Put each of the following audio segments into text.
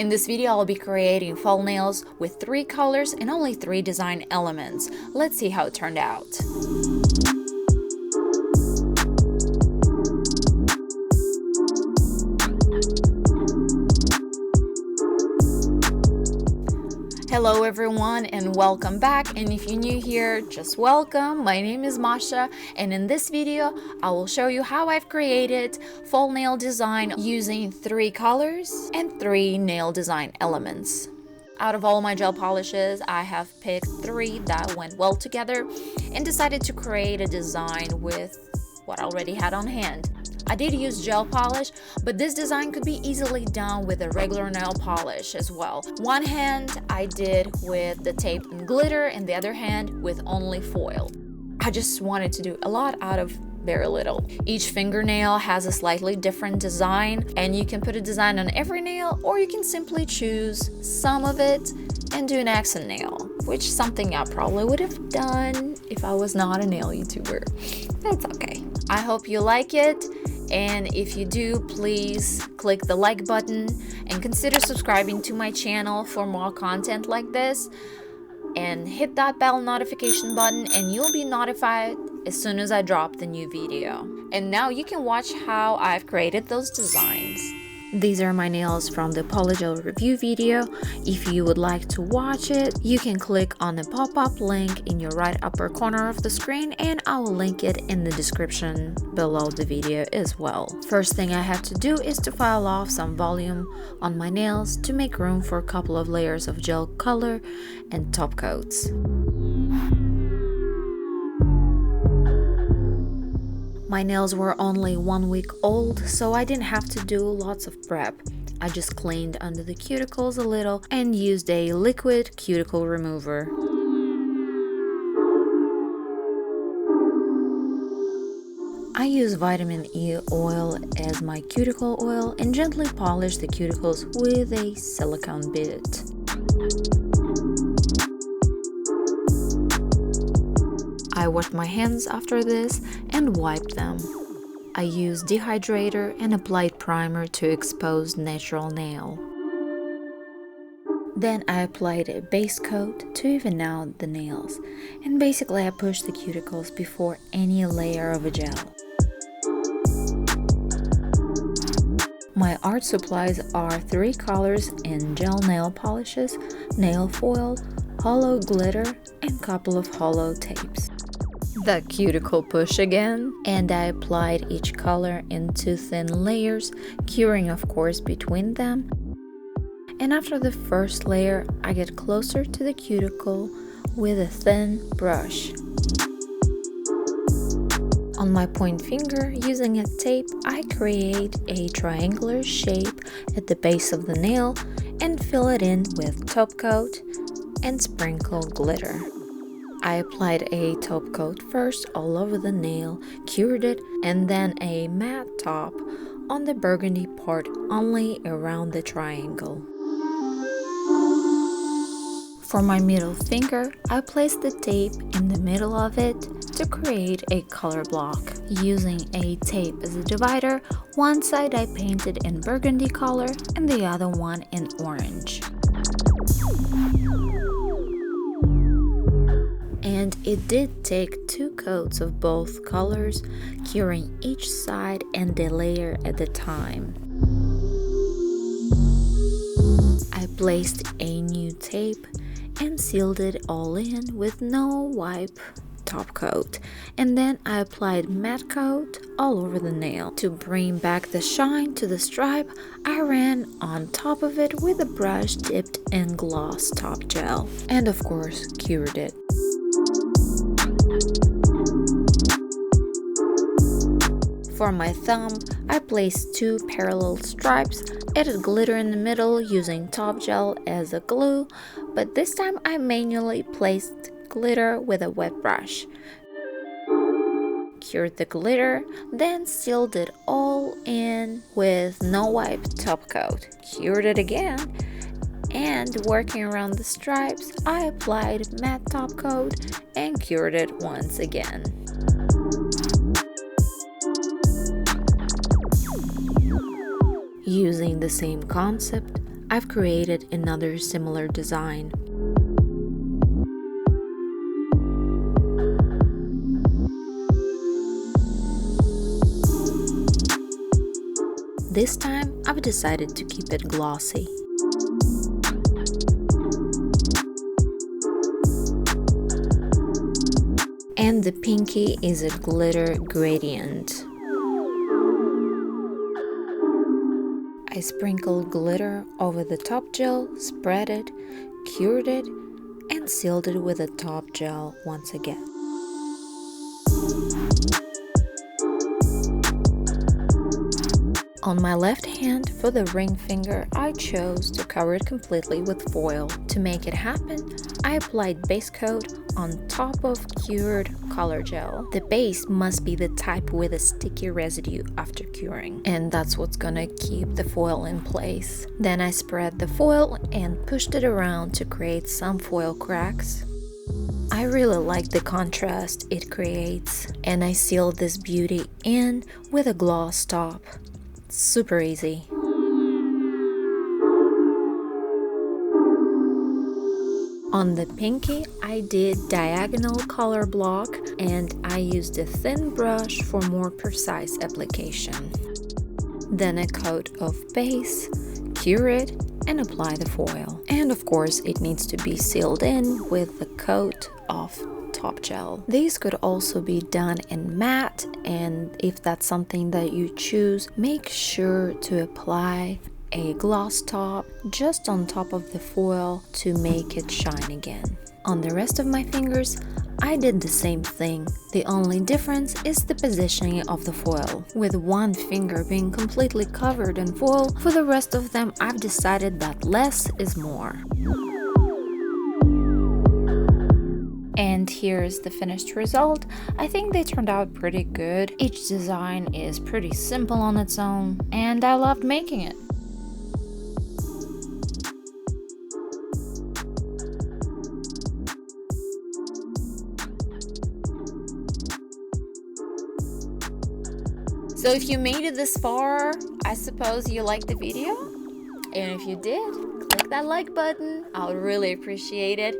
In this video, I'll be creating fall nails with 3 colors and only 3 design elements. Let's see how it turned out. Hello everyone and welcome back, and if you're new here, just welcome. My name is Masha, and in this video I will show you how I've created fall nail design using 3 colors and 3 nail design elements. Out of all my gel polishes, I have picked 3 that went well together and decided to create a design with what I already had on hand. I did use gel polish, but this design could be easily done with a regular nail polish as well. One hand I did with the tape and glitter, and the other hand with only foil. I just wanted to do a lot out of very little. Each fingernail has a slightly different design, and you can put a design on every nail, or you can simply choose some of it and do an accent nail, which is something I probably would have done if I was not a nail YouTuber. That's okay. I hope you like it. And if you do, please click the like button and consider subscribing to my channel for more content like this, and hit that bell notification button and you'll be notified as soon as I drop the new video. And now you can watch how I've created those designs. These are my nails from the Polygel review video. If you would like to watch it, you can click on the pop-up link in your right upper corner of the screen, and I will link it in the description below the video as well. First thing I have to do is to file off some volume on my nails to make room for a couple of layers of gel color and top coats. My nails were only 1 week old, so I didn't have to do lots of prep. I just cleaned under the cuticles a little and used a liquid cuticle remover. I use vitamin E oil as my cuticle oil and gently polish the cuticles with a silicone bit. I washed my hands after this and wiped them. I used dehydrator and applied primer to expose natural nail. Then I applied a base coat to even out the nails, and basically I pushed the cuticles before any layer of a gel. My art supplies are 3 colors in gel nail polishes, nail foil, hollow glitter, and a couple of hollow tapes. The cuticle push again, and I applied each color in 2 thin layers, curing of course between them. And after the first layer, I get closer to the cuticle with a thin brush. On my point finger, using a tape, I create a triangular shape at the base of the nail and fill it in with top coat and sprinkle glitter. I applied a top coat first all over the nail, cured it, and then a matte top on the burgundy part only around the triangle. For my middle finger, I placed the tape in the middle of it to create a color block. Using a tape as a divider, one side I painted in burgundy color and the other one in orange. And it did take 2 coats of both colors, curing each side and a layer at a time. I placed a new tape and sealed it all in with no wipe top coat, and then I applied matte coat all over the nail. To bring back the shine to the stripe, I ran on top of it with a brush dipped in gloss top gel, and of course cured it. For my thumb, I placed 2 parallel stripes, added glitter in the middle using top gel as a glue, but this time I manually placed glitter with a wet brush. Cured the glitter, then sealed it all in with no wipe top coat. Cured it again, and working around the stripes, I applied matte top coat and cured it once again. Using the same concept, I've created another similar design. This time, I've decided to keep it glossy. And the pinky is a glitter gradient. I sprinkled glitter over the top gel, spread it, cured it, and sealed it with the top gel once again. On my left hand, for the ring finger, I chose to cover it completely with foil. To make it happen, I applied base coat on top of cured color gel. The base must be the type with a sticky residue after curing, and that's what's gonna keep the foil in place. Then I spread the foil and pushed it around to create some foil cracks. I really like the contrast it creates, and I sealed this beauty in with a gloss top. Super easy. On the pinky, I did diagonal color block and I used a thin brush for more precise application. Then a coat of base, cure it, and apply the foil. And of course, it needs to be sealed in with the coat of top gel. These could also be done in matte, and if that's something that you choose, make sure to apply a gloss top just on top of the foil to make it shine again. On the rest of my fingers, I did the same thing. The only difference is the positioning of the foil. With one finger being completely covered in foil, for the rest of them I've decided that less is more. And here's the finished result. I think they turned out pretty good. Each design is pretty simple on its own, and I loved making it. So if you made it this far, I suppose you liked the video. And if you did, click that like button. I would really appreciate it.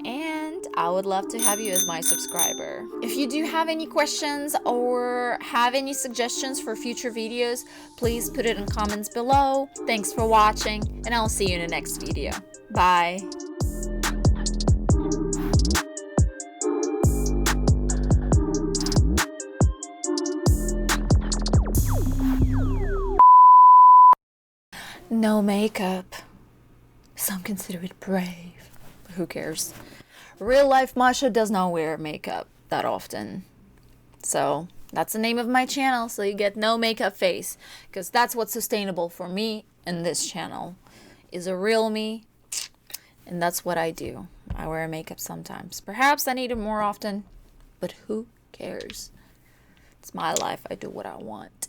And I would love to have you as my subscriber. If you do have any questions or have any suggestions for future videos, please put it in comments below. Thanks for watching, and I'll see you in the next video. Bye. No makeup. Some consider it brave. Who cares? Real life Masha does not wear makeup that often. So that's the name of my channel, so you get no makeup face, because that's what's sustainable for me and this channel is a real me, and that's what I do. I wear makeup sometimes. Perhaps I need it more often, but who cares? It's my life. I do what I want.